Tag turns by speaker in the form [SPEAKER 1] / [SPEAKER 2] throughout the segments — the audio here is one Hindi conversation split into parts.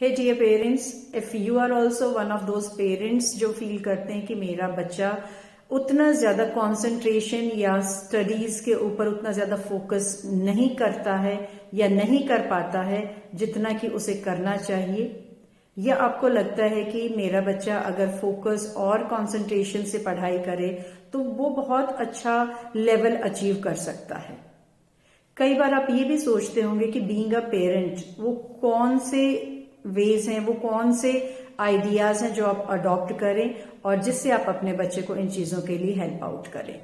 [SPEAKER 1] Hey dear parents, if you are also one of those parents जो फील करते हैं कि मेरा बच्चा उतना ज्यादा कंसंट्रेशन या स्टडीज के ऊपर उतना ज्यादा फोकस नहीं करता है या नहीं कर पाता है जितना कि उसे करना चाहिए, या आपको लगता है कि मेरा बच्चा अगर फोकस और कंसंट्रेशन से पढ़ाई करे तो वो बहुत अच्छा लेवल अचीव कर सकता है। कई बार आप ये भी सोचते होंगे कि बीइंग अ पेरेंट वो कौन से वेज हैं, वो कौन से आइडियाज हैं जो आप अडॉप्ट करें और जिससे आप अपने बच्चे को इन चीजों के लिए हेल्प आउट करें।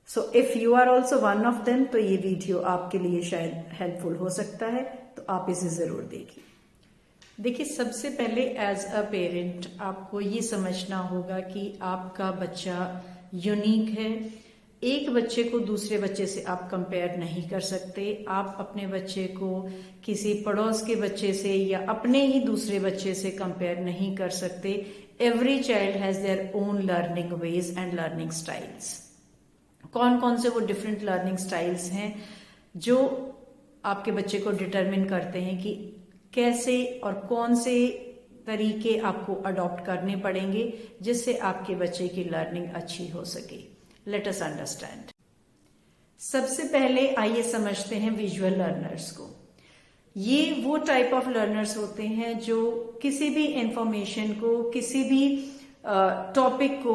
[SPEAKER 1] So if you are also one of them तो ये वीडियो आपके लिए शायद हेल्पफुल हो सकता है, तो आप इसे जरूर देखिए। देखिए, सबसे पहले एज अ पेरेंट आपको ये समझना होगा कि आपका बच्चा यूनिक है। एक बच्चे को दूसरे बच्चे से आप कंपेयर नहीं कर सकते। आप अपने बच्चे को किसी पड़ोस के बच्चे से या अपने ही दूसरे बच्चे से कंपेयर नहीं कर सकते। Every child has their own learning ways and learning styles. कौन कौन से वो डिफरेंट लर्निंग स्टाइल्स हैं जो आपके बच्चे को डिटरमिन करते हैं कि कैसे और कौन से तरीके आपको अडॉप्ट करने पड़ेंगे जिससे आपके बच्चे की लर्निंग अच्छी हो सके। Let us understand. सबसे पहले आइए समझते हैं विजुअल लर्नर्स को। ये वो टाइप ऑफ लर्नर्स होते हैं जो किसी भी इंफॉर्मेशन को, किसी भी टॉपिक को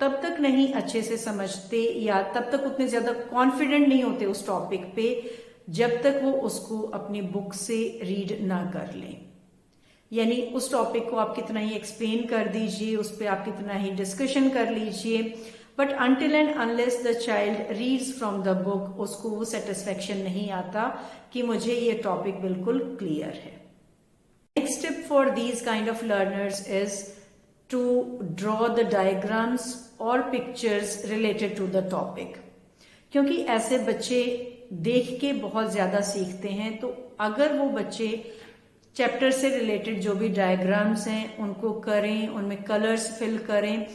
[SPEAKER 1] तब तक नहीं अच्छे से समझते या तब तक उतने ज्यादा कॉन्फिडेंट नहीं होते उस टॉपिक पे जब तक वो उसको अपनी बुक से रीड ना कर लें। यानी उस टॉपिक को आप कितना ही एक्सप्लेन कर दीजिए, उस पर आप कितना ही डिस्कशन कर लीजिए, but until and unless the child reads from the book उसको वो सेटिस्फेक्शन नहीं आता कि मुझे ये टॉपिक बिल्कुल क्लियर है। Next step for these kind of learners is to draw the diagrams और pictures related to the topic, क्योंकि ऐसे बच्चे देख के बहुत ज्यादा सीखते हैं। तो अगर वो बच्चे चैप्टर से रिलेटेड जो भी डायग्राम्स हैं उनको करें, उनमें कलर्स फिल करें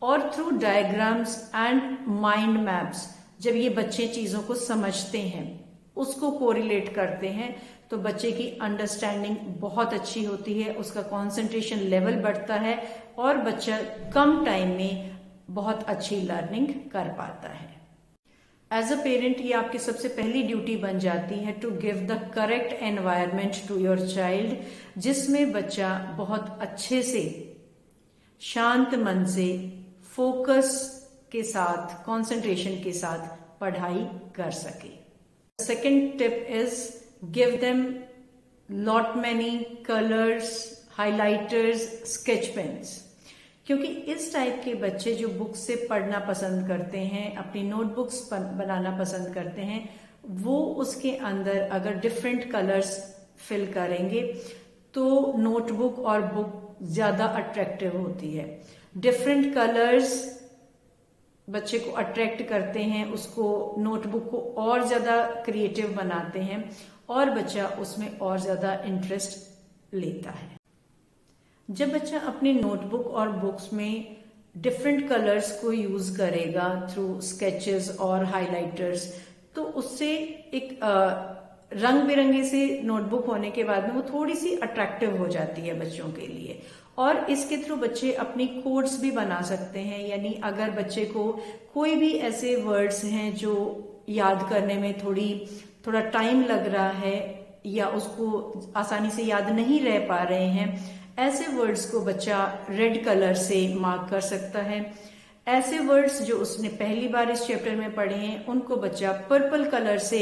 [SPEAKER 1] और through diagrams and mind maps जब ये बच्चे चीजों को समझते हैं, उसको कोरिलेट करते हैं, तो बच्चे की अंडरस्टैंडिंग बहुत अच्छी होती है, उसका कंसंट्रेशन लेवल बढ़ता है और बच्चा कम टाइम में बहुत अच्छी लर्निंग कर पाता है। एज अ पेरेंट ये आपकी सबसे पहली ड्यूटी बन जाती है to give the correct environment to your child, जिसमें बच्चा बहुत अच्छे से, शांत मन से, फोकस के साथ, कंसंट्रेशन के साथ पढ़ाई कर सके। Second tip is give them lot many colours, highlighters, sketch pens, क्योंकि इस टाइप के बच्चे जो बुक से पढ़ना पसंद करते हैं, अपनी नोटबुक्स बनाना पसंद करते हैं, वो उसके अंदर अगर डिफरेंट कलर्स फिल करेंगे तो नोटबुक और बुक ज्यादा अट्रैक्टिव होती है। डिफरेंट कलर्स बच्चे को अट्रैक्ट करते हैं, उसको नोटबुक को और ज्यादा क्रिएटिव बनाते हैं और बच्चा उसमें और ज्यादा इंटरेस्ट लेता है। जब बच्चा अपनी नोटबुक और बुक्स में डिफरेंट कलर्स को यूज करेगा थ्रू स्केचेस और हाइलाइटर्स, तो उससे एक रंग बिरंगे से नोटबुक होने के बाद में वो थोड़ी सी अट्रैक्टिव हो जाती है बच्चों के लिए। और इसके थ्रू बच्चे अपनी कोड्स भी बना सकते हैं। यानी अगर बच्चे को कोई भी ऐसे वर्ड्स हैं जो याद करने में थोड़ा टाइम लग रहा है या उसको आसानी से याद नहीं रह पा रहे हैं, ऐसे वर्ड्स को बच्चा रेड कलर से मार्क कर सकता है। ऐसे वर्ड्स जो उसने पहली बार इस चैप्टर में पढ़े हैं उनको बच्चा पर्पल कलर से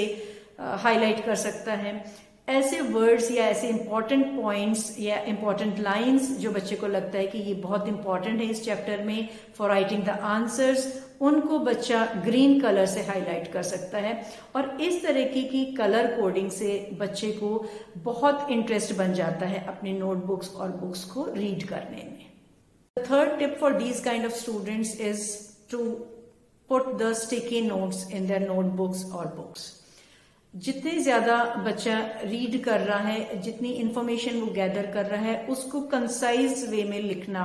[SPEAKER 1] हाईलाइट कर सकता है। ऐसे वर्ड्स या ऐसे इंपॉर्टेंट पॉइंट्स या इंपॉर्टेंट लाइंस जो बच्चे को लगता है कि ये बहुत इंपॉर्टेंट है इस चैप्टर में फॉर राइटिंग द आंसर्स, उनको बच्चा ग्रीन कलर से हाईलाइट कर सकता है। और इस तरीके की कलर कोडिंग से बच्चे को बहुत इंटरेस्ट बन जाता है अपनी नोटबुक्स और बुक्स को रीड करने में। The third tip for these kind of students is to put the sticky notes in their notebooks और बुक्स। जितने ज्यादा बच्चा रीड कर रहा है, जितनी इंफॉर्मेशन वो गैदर कर रहा है, उसको कंसाइज वे में लिखना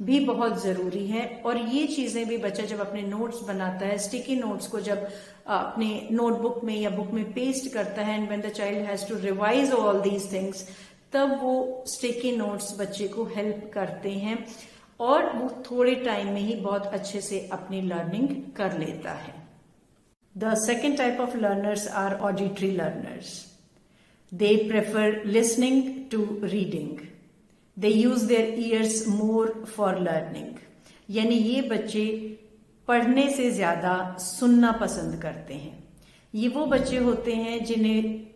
[SPEAKER 1] भी बहुत जरूरी है। और ये चीजें भी बच्चा जब अपने नोट्स बनाता है, स्टिकी नोट्स को जब अपने नोटबुक में या बुक में पेस्ट करता है, and when the child has to revise all these things, तब वो स्टिकी नोट्स बच्चे को हेल्प करते हैं और वो थोड़े टाइम में ही बहुत अच्छे से अपनी लर्निंग कर लेता है। The second type of learners are auditory learners. They prefer listening to reading. They use their ears more for learning. यानी ये बच्चे पढ़ने से ज्यादा सुनना पसंद करते हैं। ये वो बच्चे होते हैं जिन्हें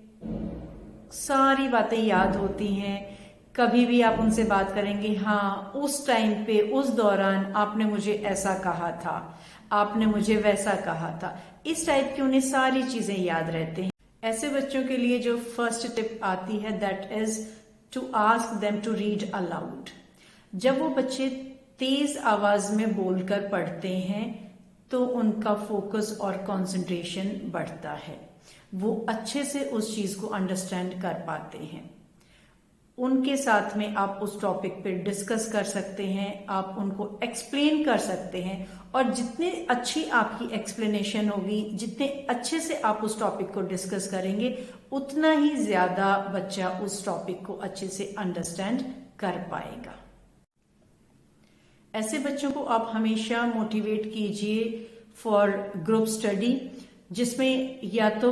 [SPEAKER 1] सारी बातें याद होती हैं। कभी भी आप उनसे बात करेंगे, हाँ उस टाइम पे उस दौरान आपने मुझे ऐसा कहा था, आपने मुझे वैसा कहा था, इस टाइप की उन्हें सारी चीजें याद रहते हैं। ऐसे बच्चों के लिए जो फर्स्ट टिप आती है that is to ask them to read aloud. जब वो बच्चे तेज आवाज में बोलकर पढ़ते हैं तो उनका फोकस और कंसंट्रेशन बढ़ता है, वो अच्छे से उस चीज को अंडरस्टैंड कर पाते हैं। उनके साथ में आप उस टॉपिक पे डिस्कस कर सकते हैं, आप उनको एक्सप्लेन कर सकते हैं और जितनी अच्छी आपकी एक्सप्लेनेशन होगी, जितने अच्छे से आप उस टॉपिक को डिस्कस करेंगे, उतना ही ज्यादा बच्चा उस टॉपिक को अच्छे से अंडरस्टैंड कर पाएगा। ऐसे बच्चों को आप हमेशा मोटिवेट कीजिए फॉर ग्रुप स्टडी, जिसमें या तो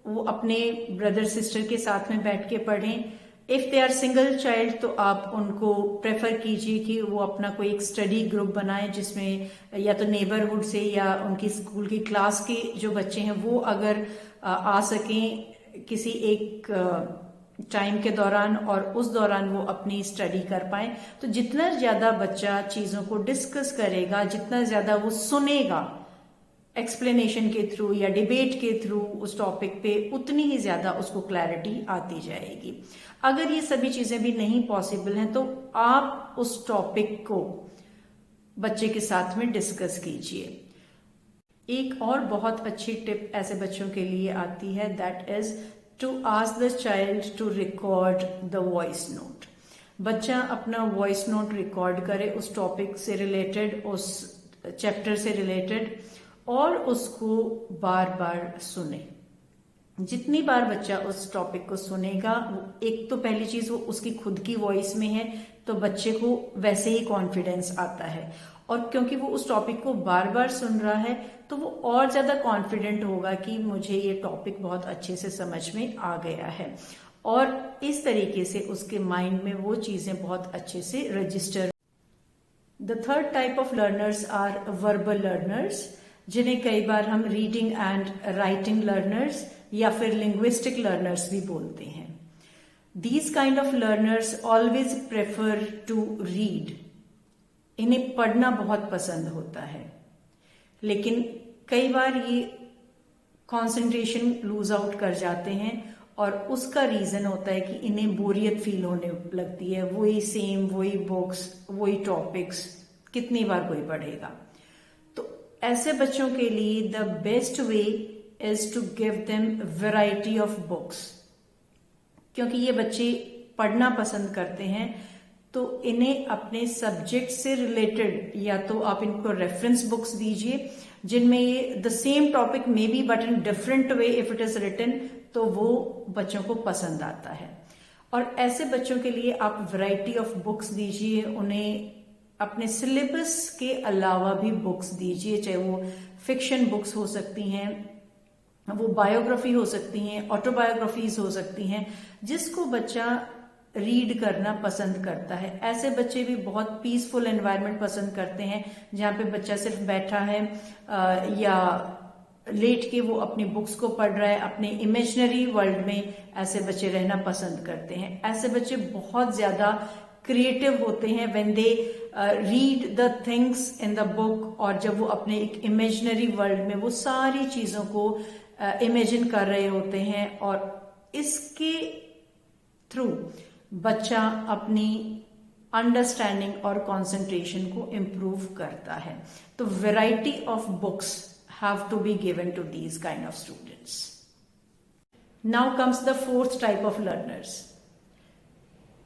[SPEAKER 1] वो अपने ब्रदर सिस्टर के साथ में बैठ के पढ़ें। If they are single child तो आप उनको प्रेफर कीजिए कि वो अपना कोई एक स्टडी ग्रुप बनाए, जिसमें या तो नेबरहुड से या उनकी स्कूल की क्लास के जो बच्चे हैं वो अगर आ सकें किसी एक टाइम के दौरान और उस दौरान वो अपनी स्टडी कर पाए। तो जितना ज्यादा बच्चा चीजों को डिस्कस करेगा, जितना ज्यादा वो सुनेगा एक्सप्लेनेशन के थ्रू या डिबेट के थ्रू उस टॉपिक पे, उतनी ही ज्यादा उसको क्लैरिटी आती जाएगी। अगर ये सभी चीजें भी नहीं पॉसिबल हैं तो आप उस टॉपिक को बच्चे के साथ में डिस्कस कीजिए। एक और बहुत अच्छी टिप ऐसे बच्चों के लिए आती है that is to ask the child to record the voice note. बच्चा अपना वॉइस नोट रिकॉर्ड करे उस टॉपिक से रिलेटेड, उस चैप्टर से रिलेटेड, और उसको बार बार सुने। जितनी बार बच्चा उस टॉपिक को सुनेगा, एक तो पहली चीज वो उसकी खुद की वॉइस में है तो बच्चे को वैसे ही कॉन्फिडेंस आता है, और क्योंकि वो उस टॉपिक को बार बार सुन रहा है तो वो और ज्यादा कॉन्फिडेंट होगा कि मुझे ये टॉपिक बहुत अच्छे से समझ में आ गया है, और इस तरीके से उसके माइंड में वो चीजें बहुत अच्छे से register. The third type of learners are verbal learners, जिन्हें कई बार हम रीडिंग एंड राइटिंग लर्नर्स या फिर लिंग्विस्टिक लर्नर्स भी बोलते हैं। These kind of learners always prefer to read. इन्हें पढ़ना बहुत पसंद होता है, लेकिन कई बार ये कंसंट्रेशन लूज आउट कर जाते हैं और उसका रीजन होता है कि इन्हें बोरियत फील होने लगती है। वही सेम, वही बुक्स, वही टॉपिक्स, कितनी बार कोई पढ़ेगा। तो ऐसे बच्चों के लिए the best way is to give them variety of books. क्योंकि ये बच्चे पढ़ना पसंद करते हैं तो इन्हें अपने सब्जेक्ट से रिलेटेड या तो आप इनको रेफरेंस बुक्स दीजिए जिनमें ये the same topic may be but in different way if it is written, तो वो बच्चों को पसंद आता है। और ऐसे बच्चों के लिए आप वैरायटी ऑफ बुक्स दीजिए, उन्हें अपने सिलेबस के अलावा भी बुक्स दीजिए, चाहे वो फिक्शन बुक्स हो सकती हैं, वो बायोग्राफी हो सकती हैं, ऑटोबायोग्राफीज हो सकती हैं, जिसको बच्चा रीड करना पसंद करता है। ऐसे बच्चे भी बहुत पीसफुल एनवायरनमेंट पसंद करते हैं जहाँ पे बच्चा सिर्फ बैठा है या लेट के वो अपनी बुक्स को पढ़ रहा है, अपने इमेजिनरी वर्ल्ड में ऐसे बच्चे रहना पसंद करते हैं। ऐसे बच्चे बहुत ज्यादा क्रिएटिव होते हैं when they read the things in the book, और जब वो अपने एक इमेजिनरी वर्ल्ड में वो सारी चीजों को इमेजिन कर रहे होते हैं, और इसके थ्रू बच्चा अपनी अंडरस्टैंडिंग और कंसंट्रेशन को इम्प्रूव करता है। तो variety of books have to be given to these kind of students. Now comes the fourth type of learners.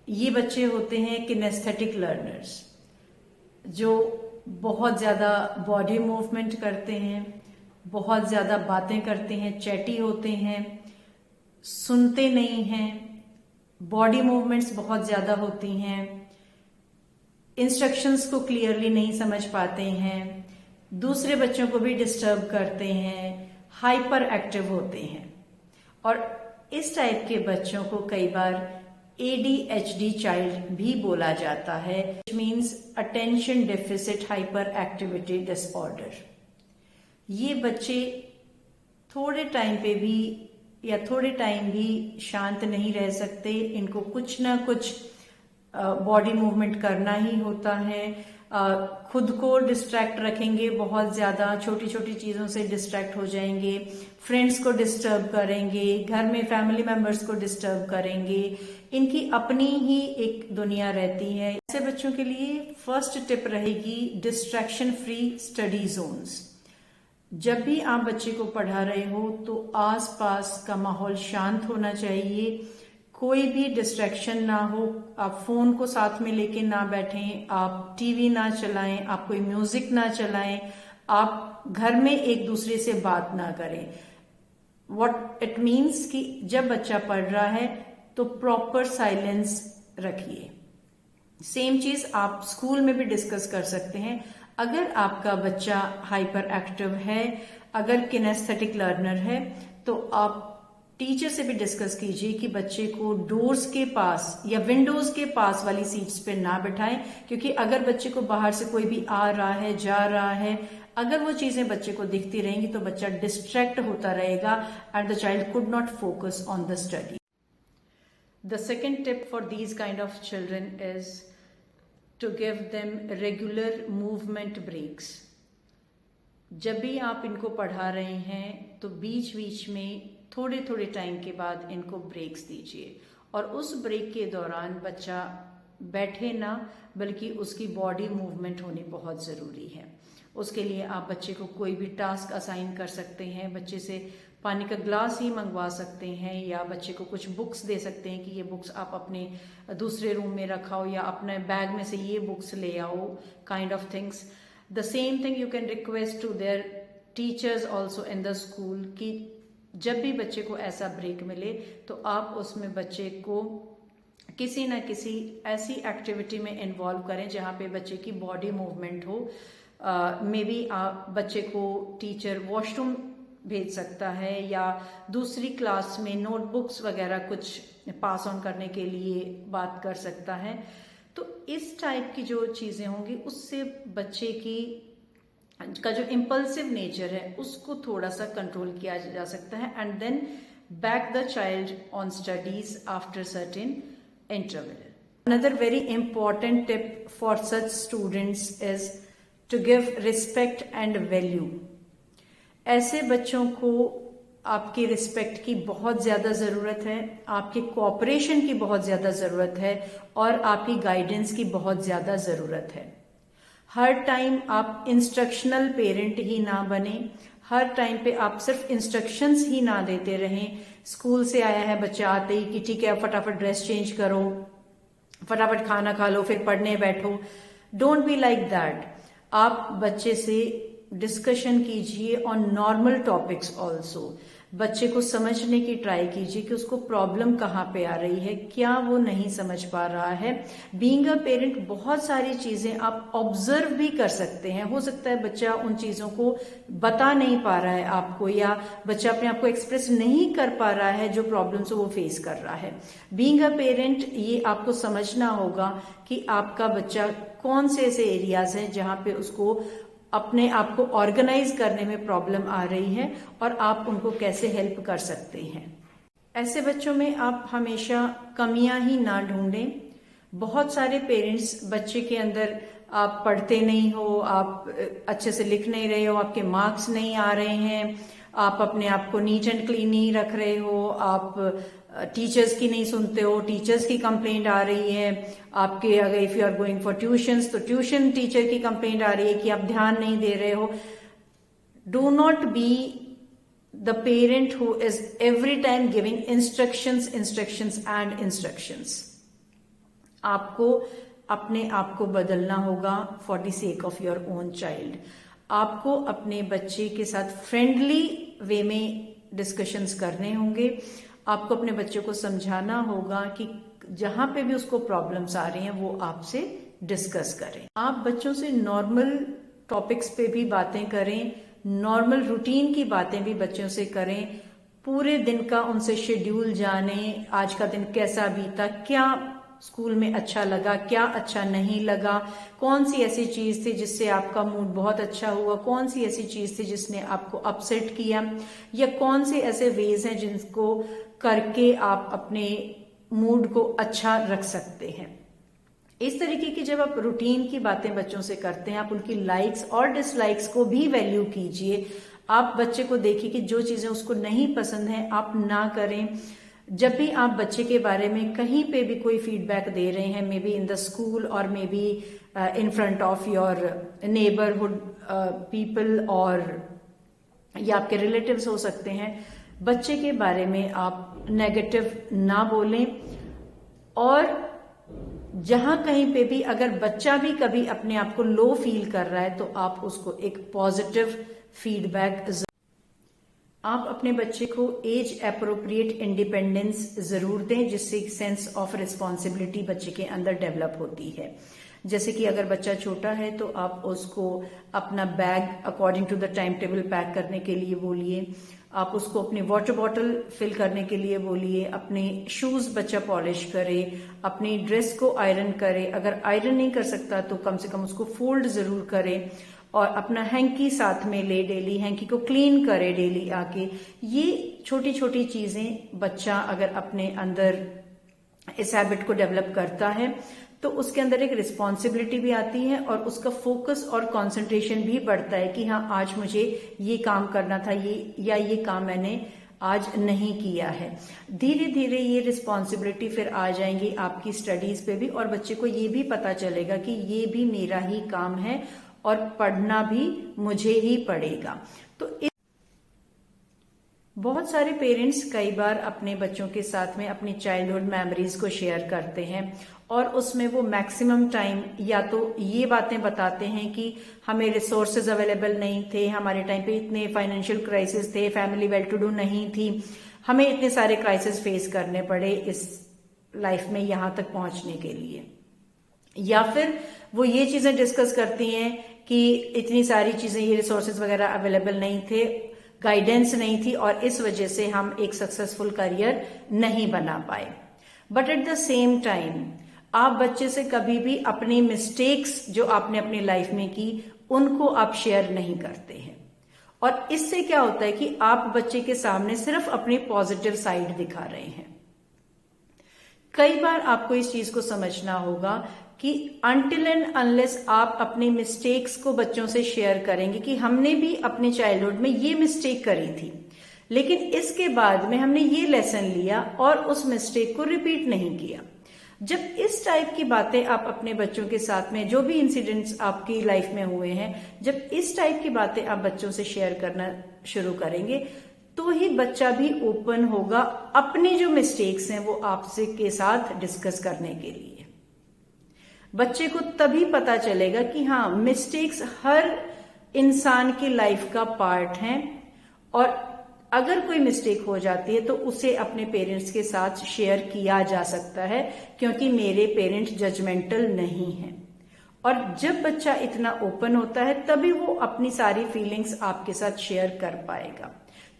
[SPEAKER 1] ये बच्चे होते हैं किनेस्थेटिक लर्नर्स, जो बहुत ज्यादा बॉडी मूवमेंट करते हैं, बहुत ज्यादा बातें करते हैं, चैटी होते हैं, सुनते नहीं हैं, बॉडी मूवमेंट्स बहुत ज्यादा होती हैं, इंस्ट्रक्शंस को क्लियरली नहीं समझ पाते हैं, दूसरे बच्चों को भी डिस्टर्ब करते हैं, हाइपर एक्टिव होते हैं। और इस टाइप के बच्चों को कई बार ADHD चाइल्ड भी बोला जाता है, which means attention deficit hyper activity disorder. ये बच्चे थोड़े टाइम पे भी या थोड़े टाइम भी शांत नहीं रह सकते, इनको कुछ ना कुछ बॉडी मूवमेंट करना ही होता है। खुद को डिस्ट्रैक्ट रखेंगे बहुत ज्यादा, छोटी छोटी चीजों से डिस्ट्रैक्ट हो जाएंगे, फ्रेंड्स को डिस्टर्ब करेंगे, घर में फैमिली मेंबर्स को डिस्टर्ब करेंगे, इनकी अपनी ही एक दुनिया रहती है। ऐसे बच्चों के लिए फर्स्ट टिप रहेगी डिस्ट्रैक्शन फ्री स्टडी जोन्स। जब भी आप बच्चे को पढ़ा रहे हो तो आसपास का माहौल शांत होना चाहिए, कोई भी डिस्ट्रैक्शन ना हो। आप फोन को साथ में लेके ना बैठें, आप टीवी ना चलाएं, आप कोई म्यूजिक ना चलाएं, आप घर में एक दूसरे से बात ना करें। व्हाट इट मीन्स कि जब बच्चा पढ़ रहा है तो प्रॉपर साइलेंस रखिए। सेम चीज आप स्कूल में भी डिस्कस कर सकते हैं। अगर आपका बच्चा हाइपर एक्टिव है, अगर किनेस्थेटिक लर्नर है, तो आप टीचर से भी डिस्कस कीजिए कि बच्चे को डोर्स के पास या विंडोज के पास वाली सीट्स पे ना बिठाएं, क्योंकि अगर बच्चे को बाहर से कोई भी आ रहा है, जा रहा है, अगर वो चीजें बच्चे को दिखती रहेंगी तो बच्चा डिस्ट्रैक्ट होता रहेगा and the child could not focus on the study. The second tip for these kind of children is to give them regular movement breaks. जब भी आप इनको पढ़ा रहे हैं तो बीच बीच में थोड़े थोड़े टाइम के बाद इनको ब्रेक्स दीजिए, और उस ब्रेक के दौरान बच्चा बैठे ना, बल्कि उसकी बॉडी मूवमेंट होनी बहुत ज़रूरी है। उसके लिए आप बच्चे को कोई भी टास्क असाइन कर सकते हैं, बच्चे से पानी का ग्लास ही मंगवा सकते हैं, या बच्चे को कुछ बुक्स दे सकते हैं कि ये बुक्स आप अपने दूसरे रूम में रखाओ या अपने बैग में से ये बुक्स ले आओ, kind of things. The same thing you can request to their teachers also in the school कि जब भी बच्चे को ऐसा ब्रेक मिले तो आप उसमें बच्चे को किसी ना किसी ऐसी एक्टिविटी में इन्वॉल्व करें जहां पे बच्चे की बॉडी मूवमेंट हो। मे बी आप बच्चे को टीचर वॉशरूम भेज सकता है या दूसरी क्लास में नोटबुक्स वगैरह कुछ पास ऑन करने के लिए बात कर सकता है। तो इस टाइप की जो चीजें होंगी उससे बच्चे की का जो इम्पल्सिव नेचर है उसको थोड़ा सा कंट्रोल किया जा सकता है, and then back the child on studies after certain interval. Another very important tip for such students is to give respect and value. ऐसे बच्चों को आपकी रिस्पेक्ट की बहुत ज्यादा जरूरत है, आपके कोऑपरेशन की बहुत ज्यादा जरूरत है, और आपकी गाइडेंस की बहुत ज्यादा जरूरत है। हर टाइम आप इंस्ट्रक्शनल पेरेंट ही ना बने, हर टाइम पे आप सिर्फ इंस्ट्रक्शंस ही ना देते रहें। स्कूल से आया है बच्चा, आते ही कि ठीक है फटाफट ड्रेस चेंज करो, फटाफट खाना खा लो, फिर पढ़ने बैठो। Don't be like that. आप बच्चे से डिस्कशन कीजिए ऑन नॉर्मल टॉपिक्स ऑल्सो। बच्चे को समझने की ट्राई कीजिए कि उसको प्रॉब्लम कहाँ पे आ रही है, क्या वो नहीं समझ पा रहा है। बीइंग अ पेरेंट बहुत सारी चीजें आप ऑब्जर्व भी कर सकते हैं। हो सकता है बच्चा उन चीजों को बता नहीं पा रहा है आपको, या बच्चा अपने आप को एक्सप्रेस नहीं कर पा रहा है जो प्रॉब्लम्स वो फेस कर रहा है। बीइंग अ पेरेंट ये आपको समझना होगा कि आपका बच्चा कौन से ऐसे एरियाज हैं जहां पे उसको अपने आप को ऑर्गेनाइज करने में प्रॉब्लम आ रही है और आप उनको कैसे हेल्प कर सकते हैं। ऐसे बच्चों में आप हमेशा कमियां ही ना ढूंढें। बहुत सारे पेरेंट्स बच्चे के अंदर आप पढ़ते नहीं हो, आप अच्छे से लिख नहीं रहे हो, आपके मार्क्स नहीं आ रहे हैं, आप अपने आप को नीट एंड क्लीन नहीं रख रहे हो, आप टीचर्स की नहीं सुनते हो, टीचर्स की कंप्लेंट आ रही है आपके, अगर if you are going for tuitions तो ट्यूशन टीचर की कंप्लेंट आ रही है कि आप ध्यान नहीं दे रहे हो। Do not be the parent who is every time giving instructions and instructions. आपको अपने आप को बदलना होगा for the sake of your own child. आपको अपने बच्चे के साथ फ्रेंडली वे में डिस्कशंस करने होंगे। आपको अपने बच्चे को समझाना होगा कि जहां पे भी उसको प्रॉब्लम्स आ रही हैं वो आपसे डिस्कस करें। आप बच्चों से नॉर्मल टॉपिक्स पे भी बातें करें, नॉर्मल रूटीन की बातें भी बच्चों से करें, पूरे दिन का उनसे शेड्यूल जानें, आज का दिन कैसा बीता, क्या स्कूल में अच्छा लगा, क्या अच्छा नहीं लगा, कौन सी ऐसी चीज थी जिससे आपका मूड बहुत अच्छा हुआ, कौन सी ऐसी चीज थी जिसने आपको अपसेट किया, या कौन से ऐसे वेज हैं जिनको करके आप अपने मूड को अच्छा रख सकते हैं। इस तरीके की जब आप रूटीन की बातें बच्चों से करते हैं, आप उनकी लाइक्स और डिसलाइक्स को भी वैल्यू कीजिए। आप बच्चे को देखिए कि जो चीजें उसको नहीं पसंद है आप ना करें। जब भी आप बच्चे के बारे में कहीं पे भी कोई फीडबैक दे रहे हैं, maybe in the school और maybe in front of your neighbourhood people और या आपके रिलेटिव्स हो सकते हैं, बच्चे के बारे में आप नेगेटिव ना बोलें। और जहां कहीं पे भी अगर बच्चा भी कभी अपने आप को लो फील कर रहा है तो आप उसको एक पॉजिटिव फीडबैक, आप अपने बच्चे को एज अप्रोप्रिएट इंडिपेंडेंस जरूर दें, जिससे सेंस ऑफ रिस्पॉन्सिबिलिटी बच्चे के अंदर डेवलप होती है। जैसे कि अगर बच्चा छोटा है तो आप उसको अपना bag according to the time table pack करने के लिए बोलिए, आप उसको अपनी वाटर बॉटल फिल करने के लिए बोलिए, अपने शूज बच्चा पॉलिश करे, अपनी ड्रेस को आयरन करे, अगर आयरन नहीं कर सकता तो कम से कम उसको फोल्ड जरूर करे, और अपना हैंकी साथ में ले, डेली हैंकी को क्लीन करे डेली आके। ये छोटी छोटी चीजें बच्चा अगर अपने अंदर इस हैबिट को डेवलप करता है तो उसके अंदर एक रिस्पॉन्सिबिलिटी भी आती है और उसका फोकस और कंसंट्रेशन भी बढ़ता है कि हाँ आज मुझे ये काम करना था, ये काम मैंने आज नहीं किया है। धीरे धीरे ये रिस्पॉन्सिबिलिटी फिर आ जाएंगी आपकी स्टडीज पे भी, और बच्चे को ये भी पता चलेगा कि ये भी मेरा ही काम है और पढ़ना भी मुझे ही पड़ेगा। तो बहुत सारे पेरेंट्स कई बार अपने बच्चों के साथ में अपनी चाइल्डहुड मेमोरीज को शेयर करते हैं और उसमें वो मैक्सिमम टाइम या तो ये बातें बताते हैं कि हमें रिसोर्सेज अवेलेबल नहीं थे, हमारे टाइम पे इतने फाइनेंशियल क्राइसिस थे, फैमिली वेल टू डू नहीं थी, हमें इतने सारे क्राइसिस फेस करने पड़े इस लाइफ में यहाँ तक पहुंचने के लिए। या फिर वो ये चीजें डिस्कस करती हैं कि इतनी सारी चीजें, ये रिसोर्सेज वगैरह अवेलेबल नहीं थे, गाइडेंस नहीं थी और इस वजह से हम एक सक्सेसफुल करियर नहीं बना पाए। But at the same time आप बच्चे से कभी भी अपनी मिस्टेक्स जो आपने अपनी लाइफ में की उनको आप शेयर नहीं करते हैं, और इससे क्या होता है कि आप बच्चे के सामने सिर्फ अपनी पॉजिटिव साइड दिखा रहे हैं। कई बार आपको इस चीज को समझना होगा कि अनटिल एंड अनलेस आप अपनी मिस्टेक्स को बच्चों से शेयर करेंगे कि हमने भी अपने चाइल्डहुड में ये मिस्टेक करी थी, लेकिन इसके बाद में हमने ये लेसन लिया और उस मिस्टेक को रिपीट नहीं किया। जब इस टाइप की बातें आप अपने बच्चों के साथ में, जो भी इंसिडेंट्स आपकी लाइफ में हुए हैं, जब इस टाइप की बातें आप बच्चों से शेयर करना शुरू करेंगे तो ही बच्चा भी ओपन होगा अपनी जो मिस्टेक्स हैं वो आपसे के साथ डिस्कस करने के लिए। बच्चे को तभी पता चलेगा कि हाँ, मिस्टेक्स हर इंसान की लाइफ का पार्ट हैं और अगर कोई मिस्टेक हो जाती है तो उसे अपने पेरेंट्स के साथ शेयर किया जा सकता है, क्योंकि मेरे पेरेंट्स जजमेंटल नहीं हैं। और जब बच्चा इतना ओपन होता है तभी वो अपनी सारी फीलिंग्स आपके साथ शेयर कर पाएगा।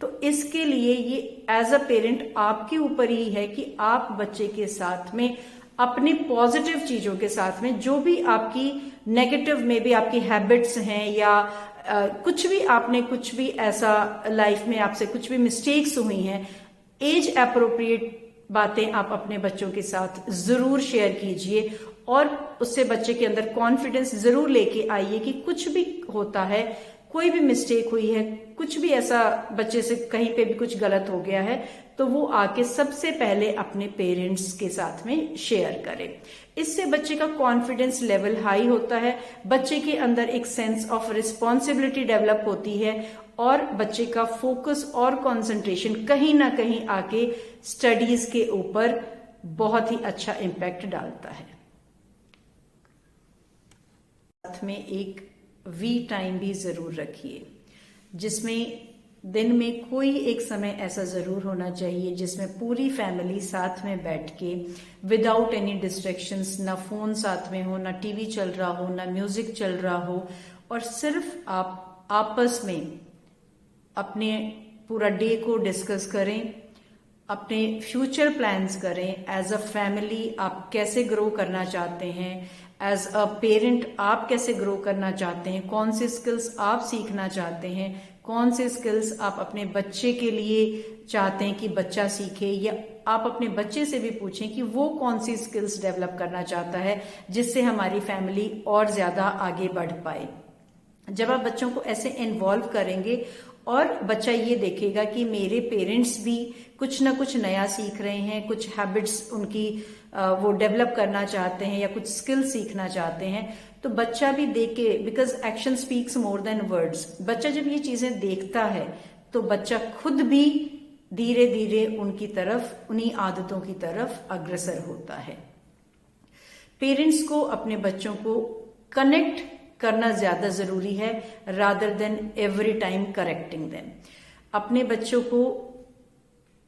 [SPEAKER 1] तो इसके लिए ये एज अ पेरेंट आपके ऊपर ही है कि आप बच्चे के साथ में अपनी पॉजिटिव चीजों के साथ में, जो भी आपकी नेगेटिव में भी आपकी हैबिट्स हैं या कुछ भी ऐसा लाइफ में आपसे कुछ भी मिस्टेक्स हुई हैं, एज अप्रोप्रिएट बातें आप अपने बच्चों के साथ जरूर शेयर कीजिए और उससे बच्चे के अंदर कॉन्फिडेंस जरूर लेके आइए कि कुछ भी होता है, कोई भी मिस्टेक हुई है, कुछ भी ऐसा बच्चे से कहीं पे भी कुछ गलत हो गया है तो वो आके सबसे पहले अपने पेरेंट्स के साथ में शेयर करे। इससे बच्चे का कॉन्फिडेंस लेवल हाई होता है, बच्चे के अंदर एक सेंस ऑफ रिस्पॉन्सिबिलिटी डेवलप होती है और बच्चे का फोकस और कंसंट्रेशन कहीं ना कहीं आके स्टडीज के ऊपर बहुत ही अच्छा इम्पैक्ट डालता है। साथ में एक वी टाइम भी जरूर रखिए जिसमें दिन में कोई एक समय ऐसा जरूर होना चाहिए जिसमें पूरी फैमिली साथ में बैठ के विदाउट एनी डिस्ट्रैक्शंस, ना फोन साथ में हो, ना टीवी चल रहा हो, ना म्यूजिक चल रहा हो, और सिर्फ आप आपस में अपने पूरा डे को डिस्कस करें, अपने फ्यूचर प्लान्स करें। एज अ फैमिली आप कैसे ग्रो करना चाहते हैं, एज अ पेरेंट आप कैसे ग्रो करना चाहते हैं, कौन से स्किल्स आप सीखना चाहते हैं, कौन से स्किल्स आप अपने बच्चे के लिए चाहते हैं कि बच्चा सीखे, या आप अपने बच्चे से भी पूछें कि वो कौन सी स्किल्स डेवलप करना चाहता है जिससे हमारी फैमिली और ज्यादा आगे बढ़ पाए। जब आप बच्चों को ऐसे इन्वॉल्व करेंगे और बच्चा ये देखेगा कि मेरे पेरेंट्स भी कुछ ना कुछ नया सीख रहे हैं, कुछ हैबिट्स उनकी वो डेवलप करना चाहते हैं या कुछ स्किल सीखना चाहते हैं, तो बच्चा भी देख के, because action speaks more than words, बच्चा जब ये चीजें देखता है तो बच्चा खुद भी धीरे धीरे उनकी तरफ, उन्हीं आदतों की तरफ अग्रसर होता है। पेरेंट्स को अपने बच्चों को कनेक्ट करना ज्यादा जरूरी है rather than every time correcting them. अपने बच्चों को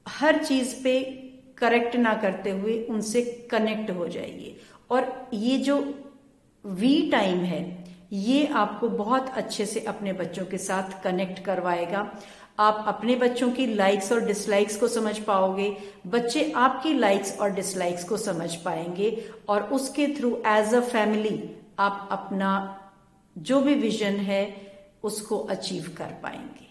[SPEAKER 1] हर चीज पे करेक्ट ना करते हुए उनसे कनेक्ट हो जाइए, और ये जो वी टाइम है ये आपको बहुत अच्छे से अपने बच्चों के साथ कनेक्ट करवाएगा। आप अपने बच्चों की लाइक्स और डिसलाइक्स को समझ पाओगे, बच्चे आपकी लाइक्स और डिसलाइक्स को समझ पाएंगे, और उसके थ्रू एज अ फैमिली आप अपना जो भी विजन है उसको अचीव कर पाएंगे।